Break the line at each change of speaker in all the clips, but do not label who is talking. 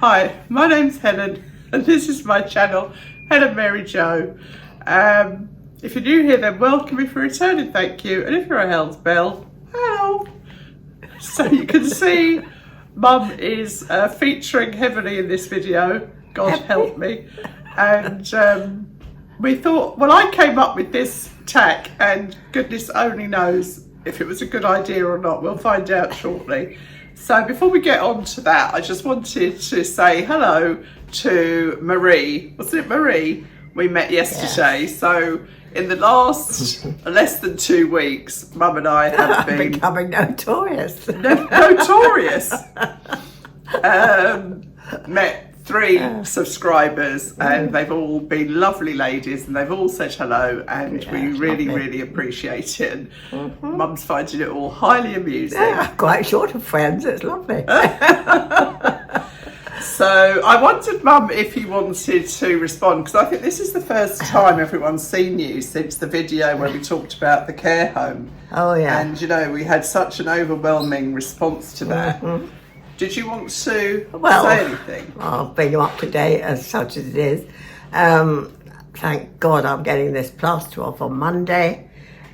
Hi, my name's Helen and this is my channel, Helen Mary Jo. If you're new here, then welcome. If you're returning, thank you. And if you're a Hell's Bell, hello. So you can see Mum is featuring heavily in this video. God help me. And we thought, well, I came up with this tack and goodness only knows if it was a good idea or not. We'll find out shortly. So before we get on to that, I just wanted to say hello to Marie. Was it Marie? We met yesterday. Yes. So in the last less than 2 weeks, Mum and I have been
becoming notorious.
Notorious. Met 3 subscribers and they've all been lovely ladies and they've all said hello and we really appreciate it. And Mum's finding it all highly amusing.
Yeah, quite short of friends, it's lovely.
So I wondered, Mum, if you wanted to respond, because I think this is the first time everyone's seen you since the video where we talked about the care home.
Oh yeah.
And you know, we had such an overwhelming response to that. Did you want to say anything?
I'll bring you up to date as such as it is. Thank God I'm getting this plaster off on Monday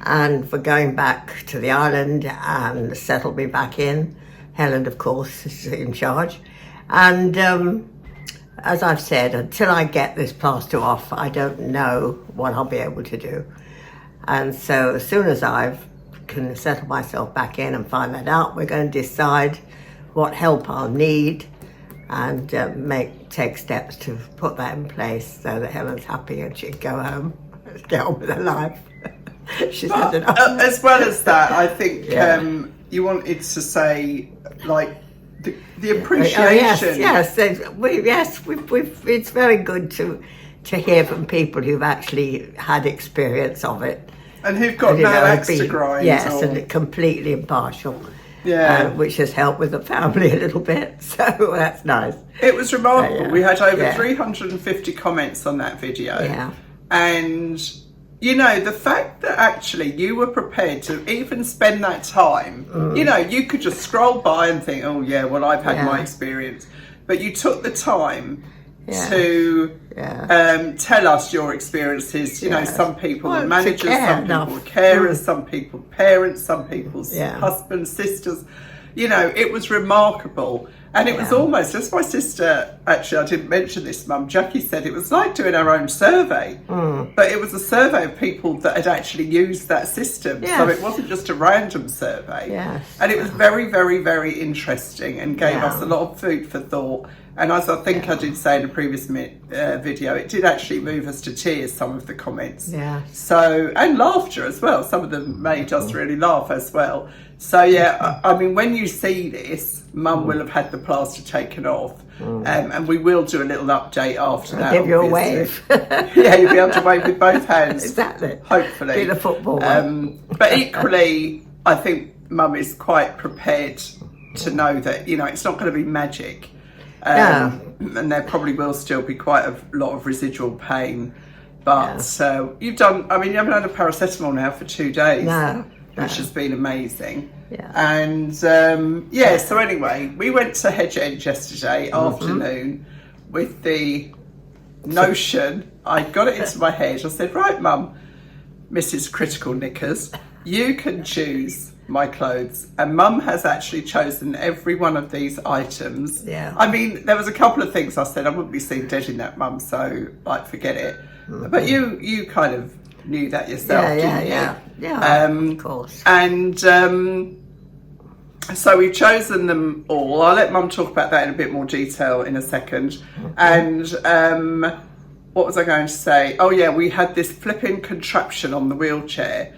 and for going back to the island and settle me back in. Helen, of course, is in charge. And as I've said, until I get this plaster off, I don't know what I'll be able to do. And so as soon as I can settle myself back in and find that out, we're going to decide what help I'll need and take steps to put that in place so that Helen's happy and she can go home, get on with her life. She's had enough.
As well as that, I think you wanted to say, like, the appreciation.
Yes. It's very good to hear from people who've actually had experience of it.
And who've got no axe to grind.
Yes, and completely impartial.
Yeah,
which has helped with the family a little bit, so that's nice.
It was remarkable. We had over 350 comments on that video.
Yeah.
And, you know, the fact that actually you were prepared to even spend that time, you know, you could just scroll by and think, oh, yeah, well, I've had my experience. But you took the time to tell us your experiences. You know, some people were managers, some people were carers, some people parents, some people's husbands, sisters. You know, it was remarkable. And it was almost, as my sister, actually, I didn't mention this, Mum, Jackie said, it was like doing our own survey. But it was a survey of people that had actually used that system. So it wasn't just a random survey. And it was very interesting and gave us a lot of food for thought. And as I think I did say in a previous video, it did actually move us to tears, some of the comments. So, and laughter as well. Some of them made us really laugh as well. So yeah, I mean, when you see this, Mum will have had the plaster taken off. And we will do a little update after that.
Give you a wave.
Yeah, you'll be able to wave with both hands.
Exactly.
Hopefully.
Be the football one.
But equally, I think Mum is quite prepared to know that, you know, it's not going to be magic. And there probably will still be quite a lot of residual pain. But you've done, I mean, you haven't had a paracetamol now for 2 days. Which has been amazing. And so anyway, we went to Hedge End yesterday afternoon with the notion, I got it into my head, I said, right, Mum, Mrs. Critical Knickers, you can choose my clothes. And Mum has actually chosen every one of these items. I mean, there was a couple of things I said, I wouldn't be seen dead in that, Mum, so like, forget it. But you kind of knew that yourself, didn't you?
Yeah, of course.
And so we've chosen them all. I'll let Mum talk about that in a bit more detail in a second. And what was I going to say? Oh yeah, we had this flipping contraption on the wheelchair.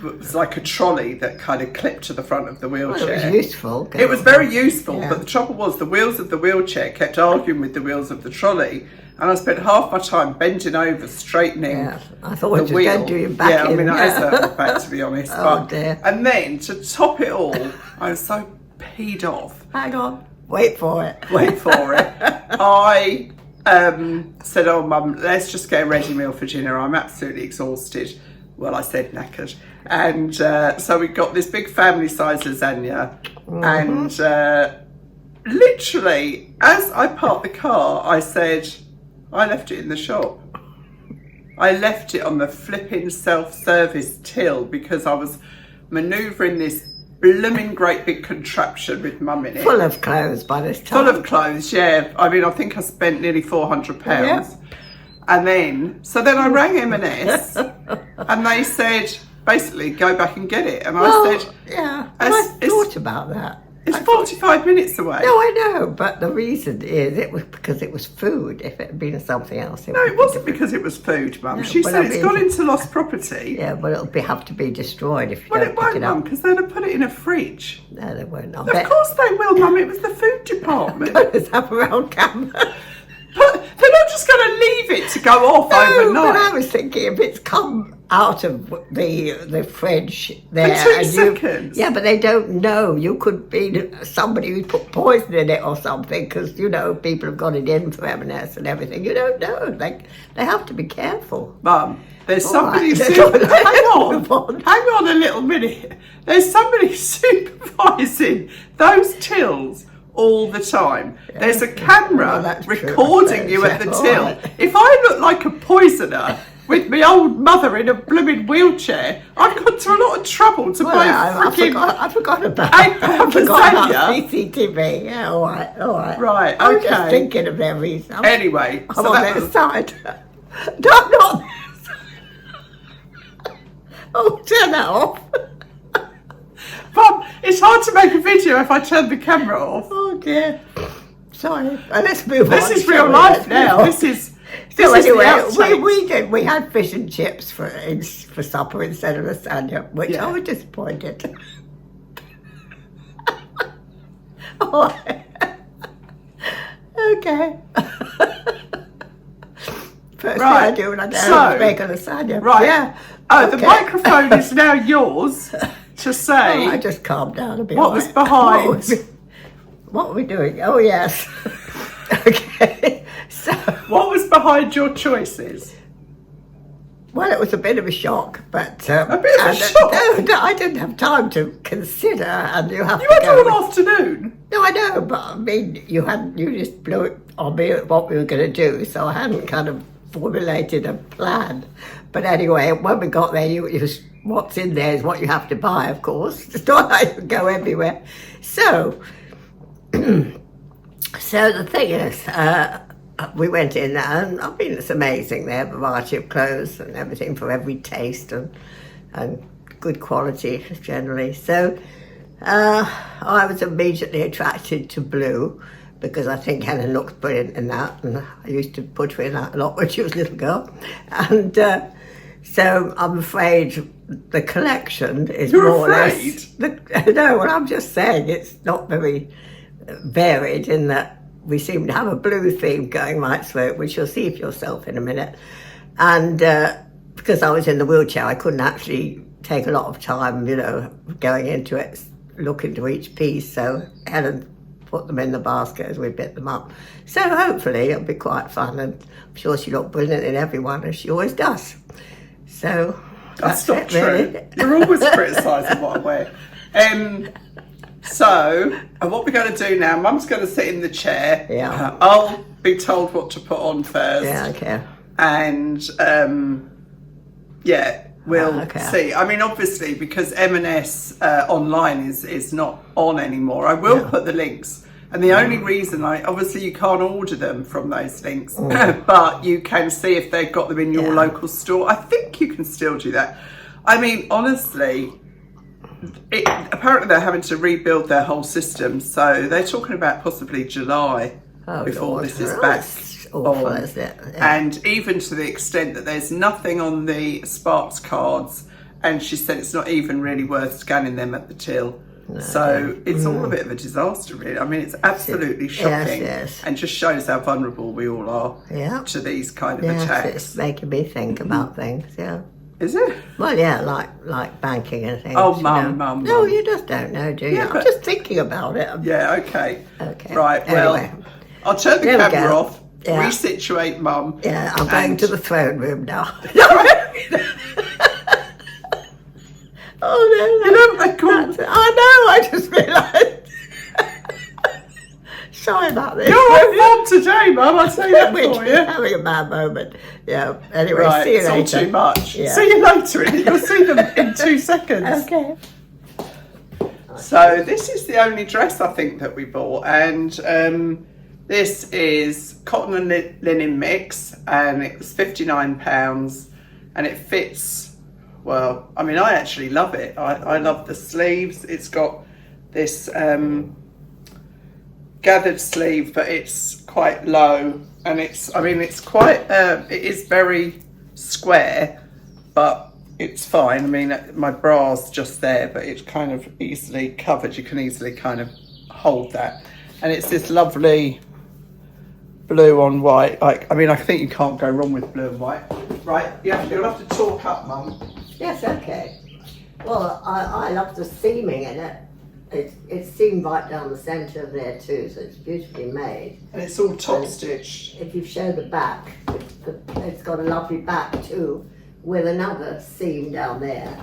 It was like a trolley that kind of clipped to the front of the wheelchair.
Well, it was useful.
It was very useful, but the trouble was the wheels of the wheelchair kept arguing with the wheels of the trolley. And I spent half my time bending over, straightening
I thought it was going to do your back in.
I mean, that is hurt my back, to be honest.
Oh, dear.
And then, to top it all, I was so peed off.
Hang on. Wait for it.
I said, oh, Mum, let's just get a ready meal for dinner. I'm absolutely exhausted. Well, I said knackered. And so we got this big family size lasagna and literally, as I parked the car, I said, I left it in the shop. I left it on the flipping self-service till because I was manoeuvring this blooming great big contraption with Mum in it.
Full of clothes by this time.
Full of clothes, yeah. I mean, I think I spent nearly £400.
Yeah.
And then I rang M&S and they said, basically, go back and get it. And I said,
yeah, I thought about that.
It's 45 minutes away.
No, I know, but the reason is it was because it was food. If it had been something else,
no, it wasn't because it was food, Mum. She said it's gone into lost property.
Yeah, but it'll have to be destroyed if you
don't
pick
pick it up.
Well, it
won't, because they'd have put it in a fridge.
No, they won't.
Of course they will, Mum. It was the food department.
Let's have a round camera.
But they're not just going to leave it to go off overnight.
But I was thinking if it's come out of the fridge there.
For 2 seconds.
Yeah, but they don't know. You could be somebody who put poison in it or something because, you know, people have got it in for M&S and everything. You don't know. They have to be careful.
Mum, there's somebody...
Right.
Hang on a little minute. There's somebody supervising those tills all the time. Yeah. There's a camera recording you at the till. Right. If I look like a poisoner with my old mother in a blooming wheelchair, I've got to a lot of trouble to buy freaking...
I forgot about CCTV. Yeah, all right.
Right, okay.
I was just thinking of their reason.
Anyway.
I'm on their side. No, not this. Oh, turn that off.
Mum, it's hard to make a video if I turn the camera off.
Oh dear. Sorry. Let's move on.
This is real life now. This is
we had fish and chips for supper instead of lasagna, which I was disappointed. Oh. Okay. First thing I do when I don't make a lasagna.
Right.
Yeah.
Oh, okay. The microphone is now yours to say.
I just calmed down a bit.
What was behind?
What were we doing? Oh yes. Okay. So.
What was behind your choices?
Well, it was a bit of a shock, but
a bit of a shock.
No, I didn't have time to consider, and you have.
You had all afternoon.
No, I know, but I mean, you just blew it on me what we were going to do, so I hadn't kind of formulated a plan. But anyway, when we got there, what's in there is what you have to buy, of course. It's not like you go everywhere. So, the thing is, we went in there, and I mean, it's amazing. They have a variety of clothes and everything for every taste and good quality generally. So, I was immediately attracted to blue because I think Helen looks brilliant in that, and I used to put her in that a lot when she was a little girl. And so I'm afraid the collection is
You're
more
afraid?
or less... No, well, I'm just saying it's not very varied in that we seem to have a blue theme going right through it, which you'll see for yourself in a minute. And because I was in the wheelchair, I couldn't actually take a lot of time, going into it, look into each piece. So Helen put them in the basket as we bit them up. So hopefully it'll be quite fun, and I'm sure she looked brilliant in every one, as she always does. So
that's not true.
Really.
You're always criticising what I wear. So, what we're going to do now, Mum's going to sit in the chair.
Yeah.
I'll be told what to put on first.
Yeah, okay.
And, we'll see. I mean, obviously, because M&S online is not on anymore, I will put the links. And the only reason, obviously you can't order them from those links, but you can see if they've got them in your local store. I think you can still do that. I mean, honestly... apparently they're having to rebuild their whole system, so they're talking about possibly July before this is back
awful,
on.
Isn't it? Yeah.
And even to the extent that there's nothing on the Sparks cards, and she said it's not even really worth scanning them at the till. No, so it's all a bit of a disaster, really. I mean, it's absolutely shocking, and just shows how vulnerable we all are to these kind of attacks.
It's making me think about things.
Is it?
Well, yeah, like banking and things.
Oh, Mum.
No, you just don't know, do you? I'm just thinking about it.
Yeah, okay.
Okay.
Right,
anyway.
Well, I'll turn the camera off, resituate Mum.
Yeah, I'm going to the throne room now.
Oh, no. You know what they call...
I know, I just realised. Sorry about this.
You're on form today, Mum. I'll say that
We're
for you.
having a bad moment. Yeah. Anyway,
Right,
see you
it's
later.
all too much.
Yeah.
See you later. You'll see them in 2 seconds.
Okay.
So this is the only dress I think that we bought, and this is cotton and linen mix, and it was £59, and it fits well. I mean, I actually love it. I love the sleeves. It's got this gathered sleeve, but it's quite low, and it's quite it is very square, but it's fine. I mean, my bra's just there, but it's kind of easily covered. You can easily kind of hold that, and it's this lovely blue on white. Like, I mean, I think you can't go wrong with blue and white, right? You'll have to talk up, Mum.
Yes, okay. Well, I love the seaming in it. It's seamed right down the centre there too, so it's beautifully made.
And it's all top stitched.
If you show the back, it's got a lovely back too, with another seam down there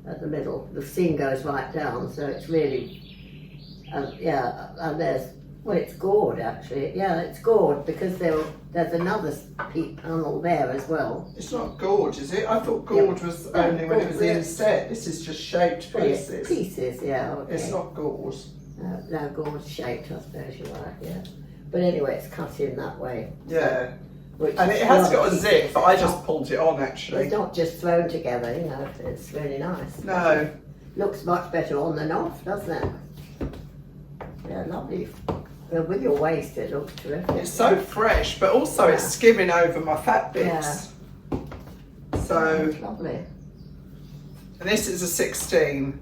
at the middle. The seam goes right down, so it's really, and there's, well, it's gored actually. Yeah, it's gored because there's another peak panel there as well.
It's not gored, is it? I thought gored was only when it was inset. This is just shaped pieces.
Pieces, yeah. Okay.
It's not gored.
No, gored shaped, I suppose you're right, yeah. But anyway, it's cut in that way.
Yeah.
Which
And it has got a zip, but I just pulled it on actually.
It's not just thrown together, you know, it's really nice.
No.
Looks much better on than off, doesn't it? Yeah, lovely. Well, with your waist, it looks terrific.
It's so fresh, but also it's skimming over my fat bits. So,
it's lovely.
and this is a 16,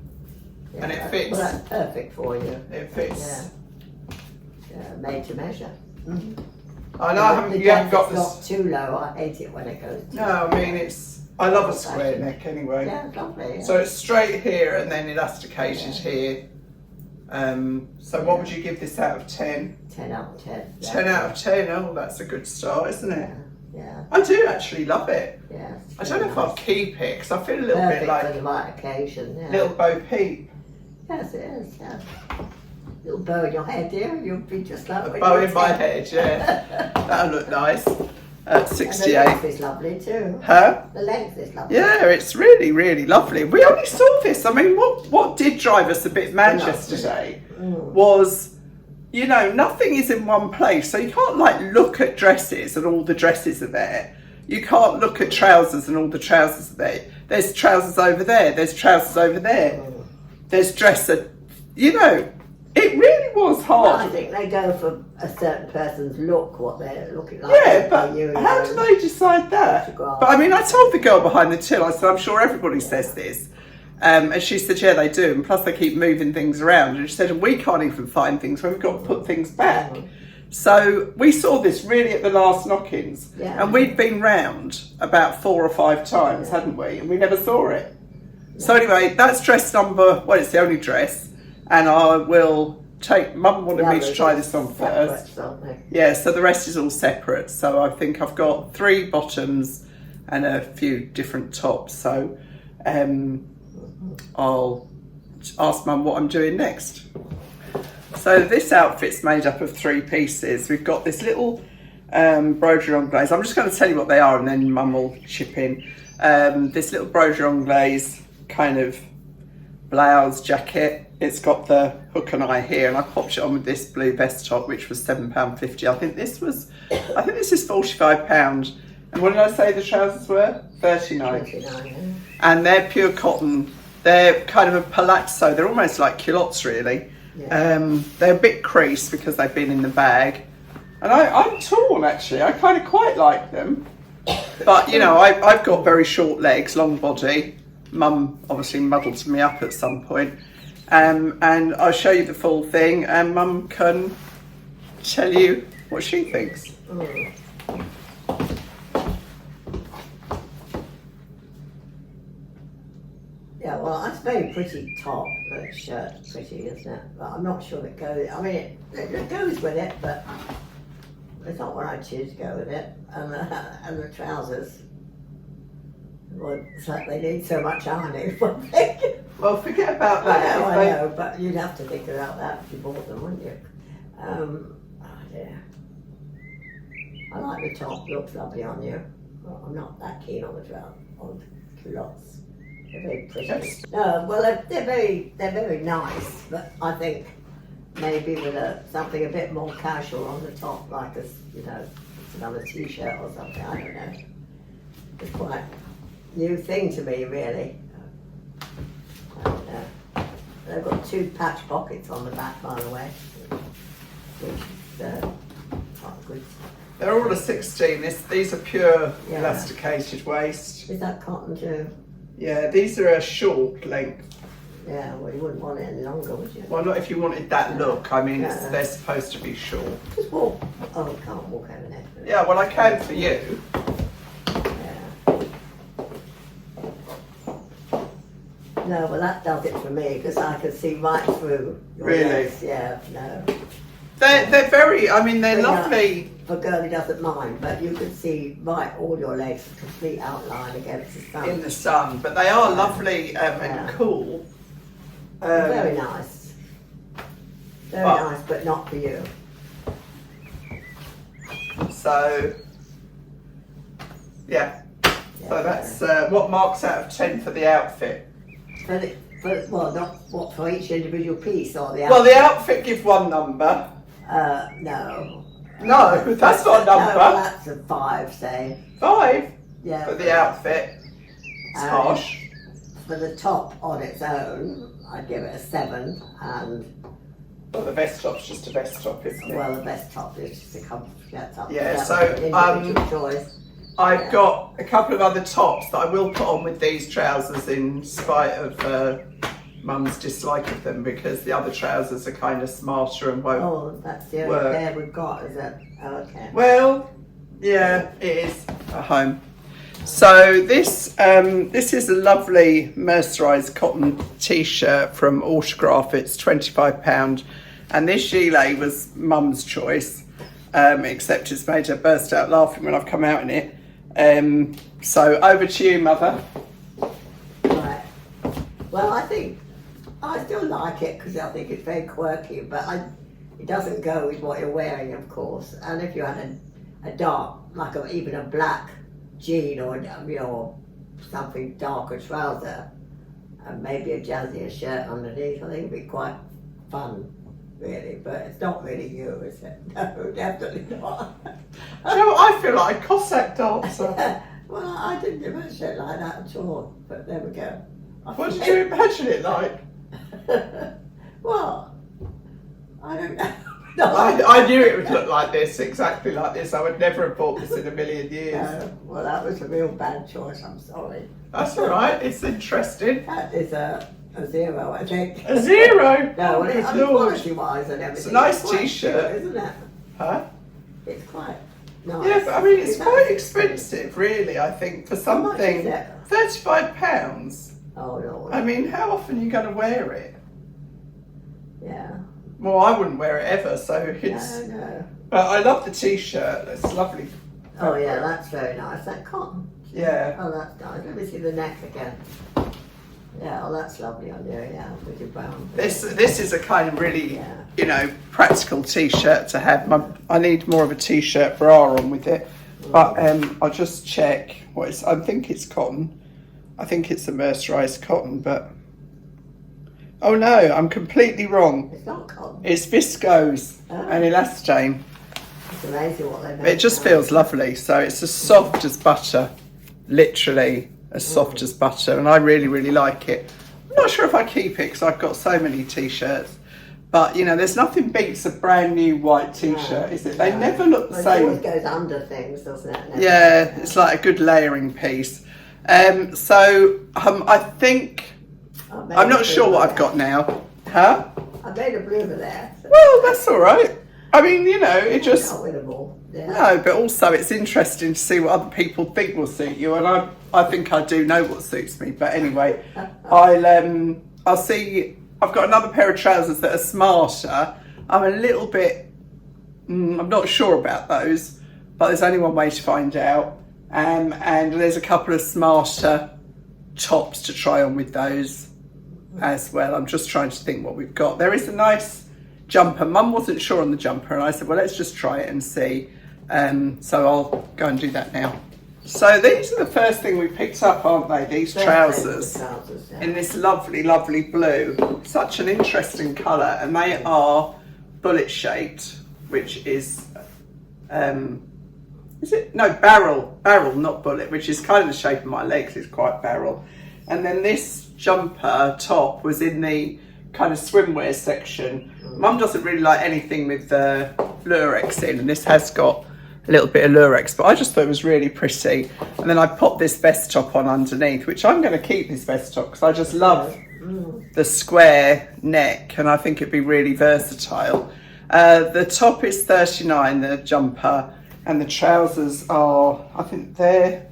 Yeah,
and it fits.
Well, that's perfect for you.
It fits.
Yeah, made to measure. Mm-hmm.
I know you haven't got this.
Not too low. I hate it when it goes too
No, I mean I love a square neck anyway.
Yeah, it's lovely. Yeah.
So it's straight here and then elasticated here. So what would you give this out of 10?
10 out of 10.
10 out of 10. Oh, that's a good start, isn't it?
Yeah.
I do actually love it.
Yeah.
I don't know if I'll keep it because I feel a little
perfect
bit like
for the right occasion. Yeah.
little Bo Peep.
Yes, it is. Yeah. Little bow in your head, dear. You'll be just like
A bow in my head, yeah. That'll look nice at 68.
And the length is lovely too.
Huh?
The length is lovely.
Yeah, it's really, really lovely. We only saw this. I mean, what did drive us a bit mad yesterday was, you know, nothing is in one place. So you can't like look at dresses and all the dresses are there. You can't look at trousers and all the trousers are there. There's trousers over there. There's trousers over there. There's dresser. You know, it really was hard.
Well, I think they go for a certain person's look, what they're looking like.
Yeah, but how do they decide that? But I mean, I told the girl behind the till, I said, I'm sure everybody says this. And she said, yeah, they do. And plus they keep moving things around. And she said, and we can't even find things when we've got to put things back. So we saw this really at the last knock-ins.
Yeah.
And we'd been round about 4 or 5 times, hadn't we? And we never saw it. So anyway, that's dress number, well, it's the only dress. And I will take, Mum wanted me to try this on first. Yeah, so the rest is all separate. So I think I've got 3 bottoms and a few different tops. So I'll ask Mum what I'm doing next. So this outfit's made up of 3 pieces. We've got this little broderie anglaise. I'm just going to tell you what they are and then Mum will chip in. This little broderie anglaise kind of blouse jacket. It's got the hook and eye here, and I popped it on with this blue vest top, which was £7.50. I think this is £45. And what did I say the trousers were? 39.
39, yeah.
And they're pure cotton. They're kind of a palazzo. They're almost like culottes, really. Yeah. They're a bit creased because they've been in the bag. And I'm torn, actually. I kind of quite like them. But, you know, I've got very short legs, long body. Mum obviously muddled me up at some point. And I'll show you the full thing, and Mum can tell you what she thinks.
Yeah, well, that's a very pretty top, but shirt's pretty, isn't it? But I'm not sure it goes. I mean, it goes with it, but it's not what I choose to go with it. And the trousers. Well, it's like they need so much ironing.
Well, forget about that.
I know, but you'd have to think about that if you bought them, wouldn't you? Oh dear. I like the top, looks lovely on you. Well, I'm not that keen on the culottes. They're very pretty.
Yes.
No, well they're very nice, but I think maybe with something a bit more casual on the top, like another t-shirt or something. I don't know. It's quite a new thing to me, really. I don't know. They've got 2 patch pockets on the back, by the way, which is quite good.
They're all a 16. These are pure elasticated waist.
Is that cotton too?
Yeah, these are a short length.
Yeah, well, you wouldn't want it any longer, would you?
Well, not if you wanted that look. I mean, they're supposed to be short.
Just walk. Oh, you can't walk over there.
Yeah, well, I can for you.
Yeah. No, well, that does it for me because I can see right through.
Really?
Legs. Yeah, no.
They're very. I mean, they're lovely.
A girl who doesn't mind, but you can see right all your legs, complete outline against the sun.
In the sun, but they are lovely and cool.
Very nice. Very nice, but not for you.
So, yeah. So that's what marks out of 10 for the outfit.
Well, not what for each individual piece or the outfit.
Well, the outfit give 1 number.
No.
No, that's not a number.
No, well, that's a 5, say.
5?
Yeah.
For the outfit. It's harsh.
For the top on its own, I'd give it a 7, and
Well, the vest top's just a vest top, isn't it?
well, the best top is just a comfort top.
Yeah, so,
individual choice.
I've got a couple of other tops that I will put on with these trousers in spite of Mum's dislike of them, because the other trousers are kind of smarter and won't
Oh, that's the only
work.
pair we've got, is it? Oh, okay.
Well, yeah, it is at home. So this is a lovely mercerised cotton t-shirt from Autograph. It's £25, and this gilet was Mum's choice, except it's made her burst out laughing when I've come out in it. So over to you, Mother.
Right. Well, I still like it because I think it's very quirky, but it doesn't go with what you're wearing, of course. And if you had a dark, like even a black jean or something darker trouser, and maybe a jazzier shirt underneath, I think it'd be quite fun, really. But it's not really you, is it? No, definitely not.
Do you know what? I feel like a Cossack dancer.
Well, I didn't imagine it like that at all, but there we go.
What did you imagine it like?
Well, I don't know.
I knew it would look like this, exactly like this. I would never have bought this in a million years.
Well, that was a real bad choice, I'm sorry.
That's all right, it's interesting.
That is a 0, I think.
A 0?
No,
good
I mean,
Lord.
quality-wise and everything.
It's a nice
quite
t-shirt.
cute, isn't it?
Huh?
It's quite nice.
Yeah, but I mean, it's quite expensive, really, I think, for
How much is
something.
it?
£35.
Oh, no.
I mean, how often are you going to wear it?
Yeah.
Well, I wouldn't wear it ever, so it's...
No.
But I love the t-shirt, it's lovely.
Oh, yeah, that's very nice. That cotton.
Yeah.
Oh, that's nice. Let me see the neck again. Yeah, oh, that's lovely on you, yeah, with your brown.
This is a kind of really, practical t-shirt to have. I need more of a t-shirt bra on with it. But I'll just check what it's... I think it's cotton. I think it's a mercerised cotton, but... Oh no, I'm completely wrong.
It's not cotton.
It's viscose and elastane.
It's amazing what they make.
It just feels lovely. So it's as soft as butter, literally as soft as butter, and I really, really like it. I'm not sure if I keep it because I've got so many t-shirts, but there's nothing beats a brand new white t-shirt, is it? They never look the same.
It always goes under things, doesn't it?
Yeah, it's like a good layering piece. I think... I'm not sure what I've got now. Huh?
I made a bloomer there. So
Well, that's all right. I mean, it just...
can't win them all. Yeah.
No, but also it's interesting to see what other people think will suit you, and I think I do know what suits me. But anyway, I'll see. I've got another pair of trousers that are smarter. I'm a little bit... I'm not sure about those, but there's only one way to find out. And there's a couple of smarter tops to try on with those as well. I'm just trying to think what we've got. There is a nice jumper. Mum wasn't sure on the jumper, and I said, well, let's just try it and see. So I'll go and do that now. So these are the first thing we picked up, aren't they? These trousers in this lovely, lovely blue. Such an interesting colour, and they are bullet shaped, which is it? No, barrel, not bullet, which is kind of the shape of my legs. It's quite barrel. And then this jumper top was in the kind of swimwear section. Mum doesn't really like anything with lurex in, and this has got a little bit of lurex, but I just thought it was really pretty. And then I popped this vest top on underneath, which I'm going to keep this vest top because I just love the square neck, and I think it'd be really versatile. The top is 39, the jumper, and the trousers are, I think the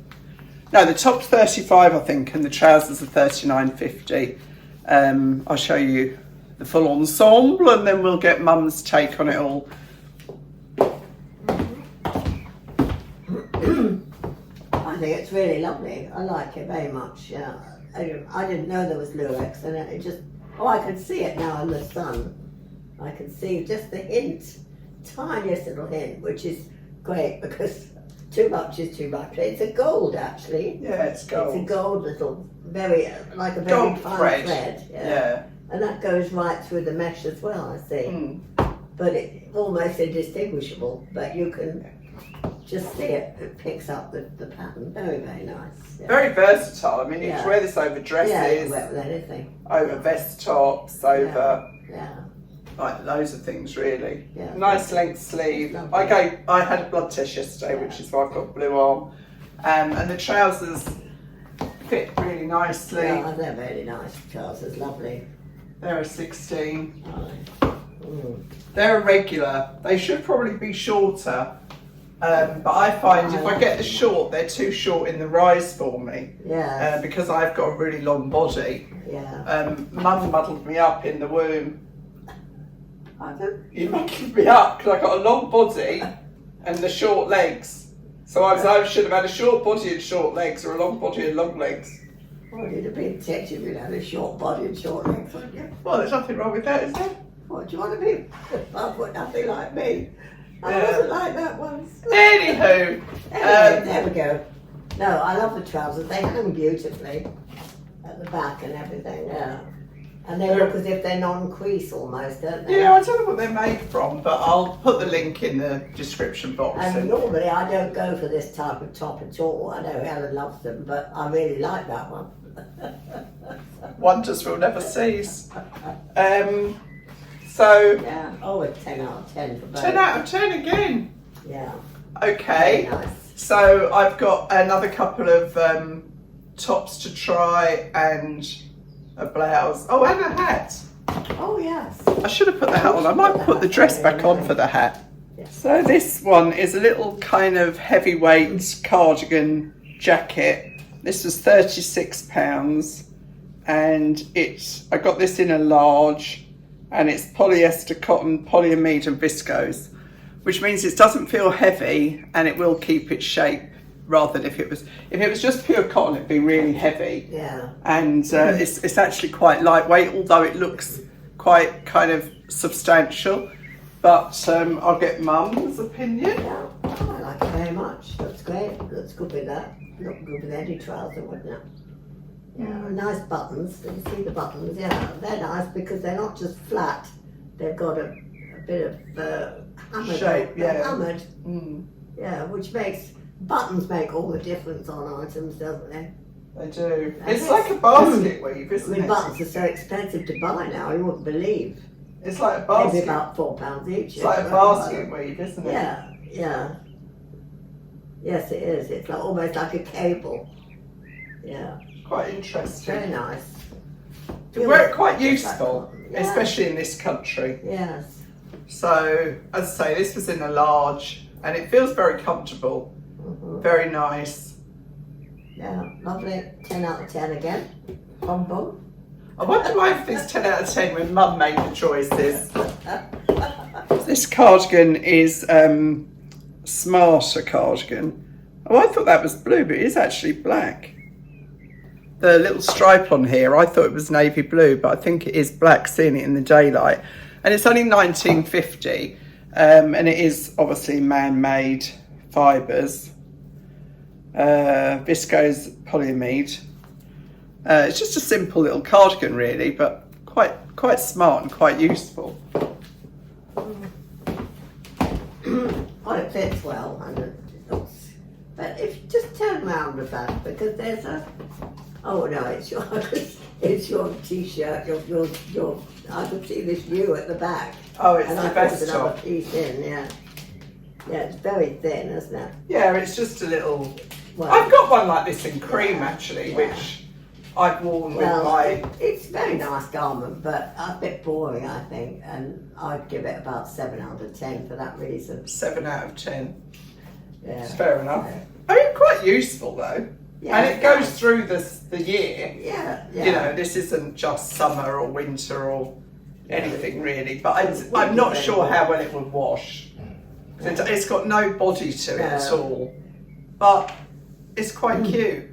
top's 35, I think, and the trousers are 39.50. I'll show you the full ensemble, and then we'll get Mum's take on it all.
I think it's really lovely. I like it very much. Yeah, I didn't know there was lurex in it. It just, I can see it now in the sun. I can see just the hint, tiniest little hint, which is great because too much is too much. It's a gold, actually.
Yeah, it's gold.
It's a gold little, very like a very
gold
fine
thread.
Yeah. And that goes right through the mesh as well, I see. But it's almost indistinguishable. But you can just see it. It picks up the pattern. Very, very nice. Yeah.
Very versatile. I mean, you can wear this over dresses.
Yeah, you can wear it with anything.
Over vest tops, over
Yeah.
like loads of things, really.
Yeah.
Nice length sleeve. I had a blood test yesterday, which is why I've got a blue arm. And the trousers fit really nicely.
Yeah, they're very nice trousers. Lovely.
They're a 16.
Oh.
They're a regular. They should probably be shorter. But I find if I get the short, they're too short in the rise for me.
Yeah.
Because I've got a really long body.
Yeah.
Mum muddled me up in the womb. You muddled me up because I got a long body and the short legs. So I should have had a short body and short legs, or a long body and long legs.
Well, you'd have been tempted if you had a short body and short legs, wouldn't you?
Well, there's nothing wrong with that, is there?
What, do you want to be? Well, nothing like me. I wasn't like that once.
Anywho.
Anyway, there we go. No, I love the trousers. They hang beautifully at the back and everything, yeah. And they look as if they're non-crease almost, don't they?
Yeah, I don't know what they're made from, but I'll put the link in the description box.
And normally I don't go for this type of top at all. I know Helen loves them, but I really like that one.
Wonders will never cease. So
yeah. Oh, a 10 out of 10 for both.
10 out of 10 again.
Yeah.
Okay.
Very nice.
So I've got another couple of tops to try and a blouse. Oh, and a hat.
Oh, yes.
I should have put the hat on. I might put the dress back on for the hat.
Yes.
So this one is a little kind of heavyweight cardigan jacket. This was £36, and I got this in a large, and it's polyester, cotton, polyamide and viscose, which means it doesn't feel heavy and it will keep its shape, rather than if it was just pure cotton, it'd be really heavy.
Yeah.
And it's actually quite lightweight, although it looks quite kind of substantial. But I'll get Mum's opinion.
Yeah. Oh, I like it very much. Looks great. Looks good with that. Look good with any trouser, wouldn't it? Yeah, nice buttons. Did you see the buttons? Yeah, they're nice because they're not just flat. They've got a bit of hammered
shape. Yeah.
Hammered. Yeah, which makes buttons make all the difference on items, doesn't they?
They do. It's like a basket weave, isn't it?
Buttons are so expensive to buy now. You wouldn't believe.
It's like a basket.
Maybe about £4 each.
It's like a basket weave, isn't it?
Yeah, yeah. Yes, it is. It's like, almost like a cable. Yeah.
Quite interesting.
Very nice.
We're quite useful, especially in this country.
Yes.
So, as I say, this was in a large, and it feels very comfortable. Very nice.
Yeah, lovely. 10 out of 10 again. Bum bum.
I wonder why it's 10 out of 10 when Mum made the choices. This cardigan is Smarter cardigan. Oh, I thought that was blue, but it is actually black. The little stripe on here, I thought it was navy blue, but I think it is black, seeing it in the daylight. and it's only 1950, and it is obviously man-made fibres, viscose polyamide. It's just a simple little cardigan really, but quite smart and quite useful.
Well, it fits well, and it looks, but if you just turn around the back, because there's a, oh no, it's your t-shirt, your I can see this U at the back.
Oh, it's
and
the
I
best
put another
top.
piece in, yeah. Yeah, it's very thin, isn't it?
Yeah, it's just a little,
Well,
I've got one like this in cream actually,
yeah.
which I've worn with
well,
my...
it's a very nice garment, but a bit boring, I think, and I'd give it about 7 out of 10 for that reason.
7 out of 10.
Yeah.
It's fair enough.
Yeah.
I mean, quite useful though.
Yeah,
And it goes through the year.
Yeah, yeah.
You know, this isn't just summer or winter or anything really, but I'm not sure how well it would wash. It's got no body to it at all, but it's quite cute.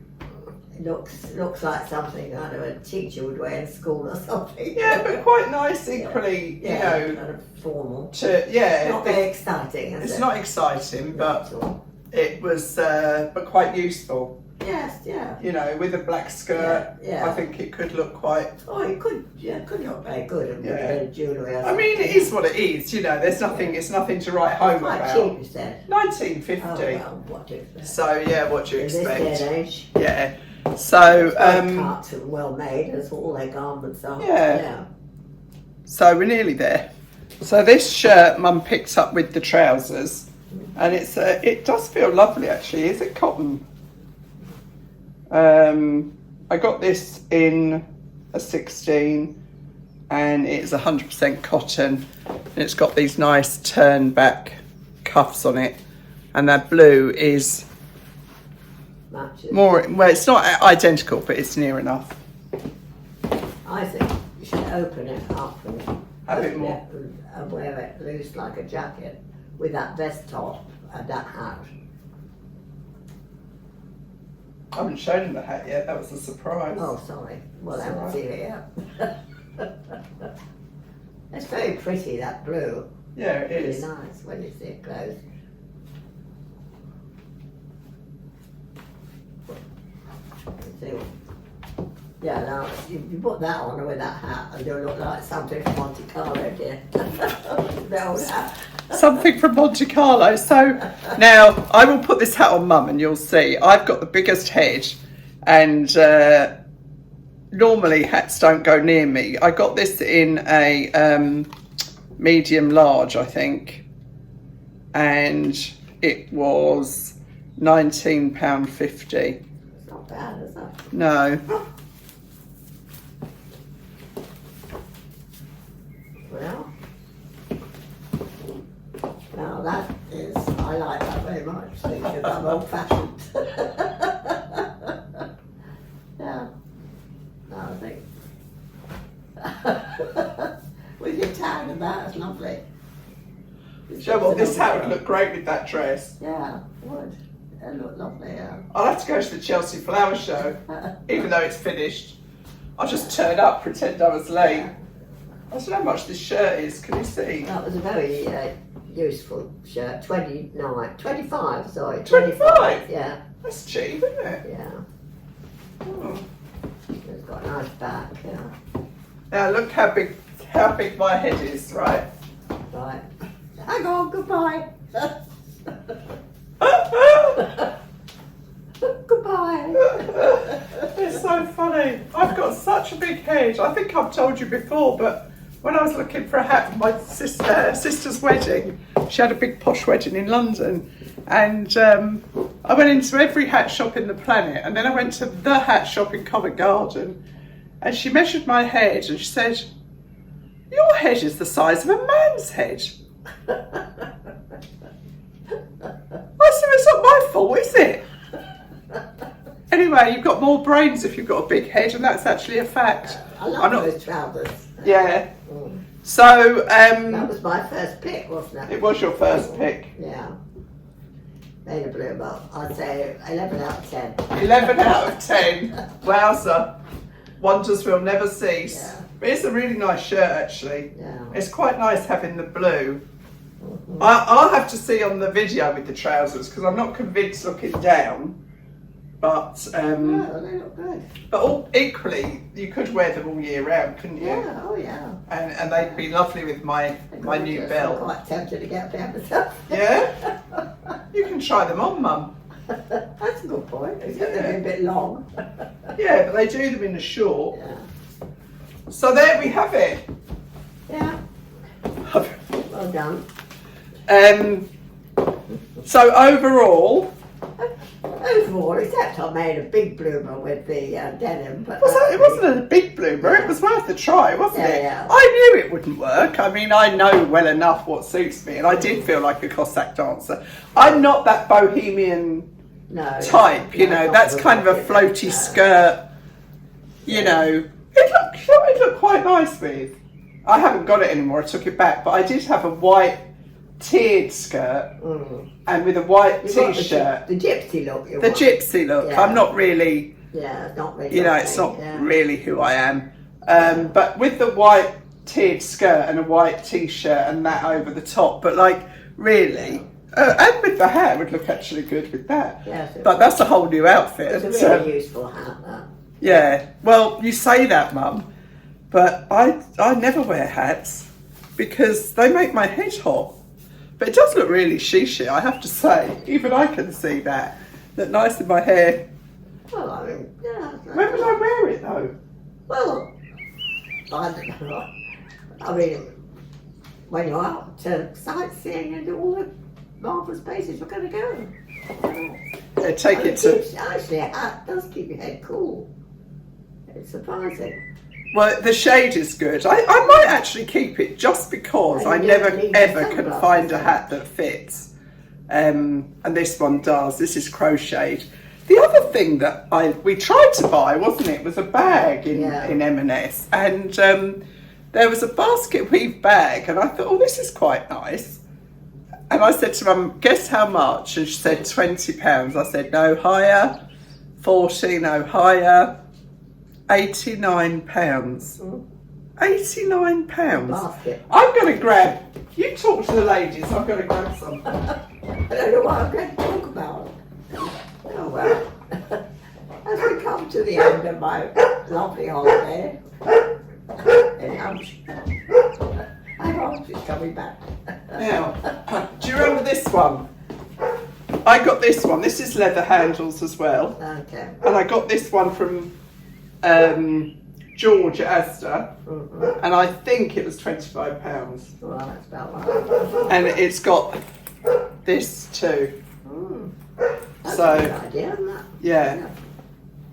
It looks like something I don't know a teacher would wear in school or something.
Yeah, but quite nice equally, you know.
Kind of formal.
Not
very exciting, is it?
It's not exciting, but
Not at all.
it was, but quite useful.
Yes, yeah.
You know, with a black skirt,
Yeah.
I think it could look quite...
Oh, it could look very good with a bit of jewellery.
I mean, it is what it is, you know, there's nothing, it's nothing to write home
quite
about.
cheap, you said.
1950.
Oh, well, what do you expect?
So, yeah, what do you
In
expect?
this day and age.
Yeah. So,
Well cut and well made, as all their garments are.
Yeah. So we're nearly there. So this shirt Mum picked up with the trousers, and it does feel lovely actually. Is it cotton? I got this in a 16, and it's 100% cotton. And it's got these nice turn back cuffs on it, and that blue is
Matches.
more. Well, it's not identical, but it's near enough.
I think you should open it up and
Have it
open
more.
and wear it loose like a jacket with that vest top and that hat.
I haven't shown him the hat yet. That was a surprise.
Oh, sorry. Well, I haven't
It's
seen it yet. It's very pretty, that blue.
Yeah, it
Really
is.
nice when you see it close. Yeah, now you put that on with that hat and you'll look like something from Monte Carlo, dear. The old hat.
Something from Monte Carlo. So now I will put this hat on Mum and you'll see. I've got the biggest head, and normally hats don't go near me. I got this in a medium large, I think, and it was £19.50.
It's not bad, is it?
No.
Well, now that is, I like that very much, because I'm old fashioned. Yeah, no, I think. With your tag and that, it's lovely.
Joe, well, this hat would look great with that dress.
Yeah, it would. It look lovely, yeah.
I'll have to go to the Chelsea Flower Show, even though it's finished. I'll just turn up, pretend I was late. I don't know how much this shirt is, can you see?
That was a very useful shirt. 25, sorry.
25?
Yeah,
That's cheap, isn't it?
yeah.
Oh.
It's got a nice back, yeah.
Now look how big my head is, right?
Right. Hang on, goodbye. Goodbye.
It's so funny. I've got such a big head. I think I've told you before, but when I was looking for a hat for my sister's wedding, she had a big posh wedding in London, and I went into every hat shop in the planet, and then I went to the hat shop in Covent Garden, and she measured my head and she said, "Your head is the size of a man's head." I said, "It's not my fault, is it?" Anyway, you've got more brains if you've got a big head, and that's actually a fact.
I love those trousers.
Yeah.
Mm.
So,
That was my first pick, wasn't it?
it was your first pick.
Yeah. Made a blue belt. I'd say 11 out of 10.
11 out of 10. Wowza. Wonders will never cease.
Yeah.
But it's a really nice shirt, actually.
Yeah.
It's quite nice having the blue. I'll have to see on the video with the trousers because I'm not convinced looking down. But
they look good.
But equally, you could wear them all year round, couldn't you?
Yeah, oh yeah.
And they'd be lovely with my new belt.
I'm quite tempted to get them myself.
Yeah? You can try them on, Mum.
That's a good point. Except they're a bit long.
Yeah, but they do them in a short.
Yeah.
So there we have it.
Yeah. Well done.
So overall,
except I made a big bloomer with the denim. But
it wasn't a big bloomer. It was worth a try, wasn't it?
Yeah.
I knew it wouldn't work. I mean, I know well enough what suits me, and I did feel like a Cossack dancer. I'm not that bohemian type, you know. That's kind of a floaty skirt. You know, it looked quite nice with. I haven't got it anymore. I took it back, but I did have a white tiered skirt and with a white t-shirt.
The gypsy look.
The gypsy look. Yeah. I'm not really.
Yeah, it's not really.
You know, it's not really who I am. But with the white tiered skirt and a white t-shirt and that over the top, but like really, and with the hair would look actually good with that.
Yes,
but that's a whole new outfit.
It's a really useful hat. That.
Yeah. Well, you say that, Mum, but I never wear hats because they make my head hot. But it does look really chic, I have to say. Even I can see that. Look nice in my hair.
Well, I mean, yeah.
When would I wear it though?
Well, I don't know. I mean, when you're out to sightseeing and all the marvellous places you're going to go.
Yeah, take it to.
Actually, a hat does keep your head cool. It's surprising.
Well, the shade is good. I might actually keep it just because I never ever can find a hat that fits. And this one does. This is crocheted. The other thing that we tried to buy, wasn't it, was a bag in M&S. And there was a basket weave bag. And I thought, oh, this is quite nice. And I said to Mum, guess how much? And she said £20. I said, no higher. 40, no higher. £89. £89. I'm going to grab. You talk to the ladies. I'm going to grab some.
I don't know what I'm going to talk about. Oh well. As we come to the end of my lovely holiday, I hope she's coming back.
Now, do you remember this one? I got this one. This is leather handles as well.
Okay.
And I got this one from George at Asda, and I think it was £25.
Well, that's about right.
And it's got this too.
That's
So,
a good idea, isn't it?
yeah.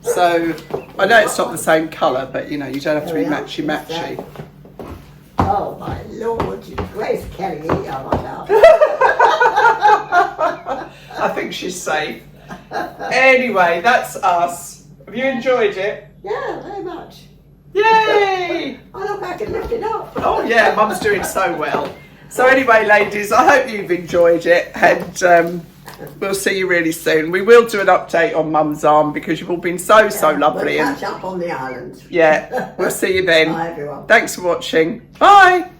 So I know it's not the same colour, but you know you don't have to be matchy.
Oh my Lord, Grace Kelly, eat your heart out.
I think she's safe. Anyway, that's us. Have you enjoyed it?
Yeah, very much.
Yay!
I look, I can lift it up.
Oh yeah, Mum's doing so well. So anyway, ladies, I hope you've enjoyed it, and we'll see you really soon. We will do an update on Mum's arm because you've all been so lovely.
We'll catch up on the island.
Yeah, we'll see you then.
Bye everyone.
Thanks for watching. Bye.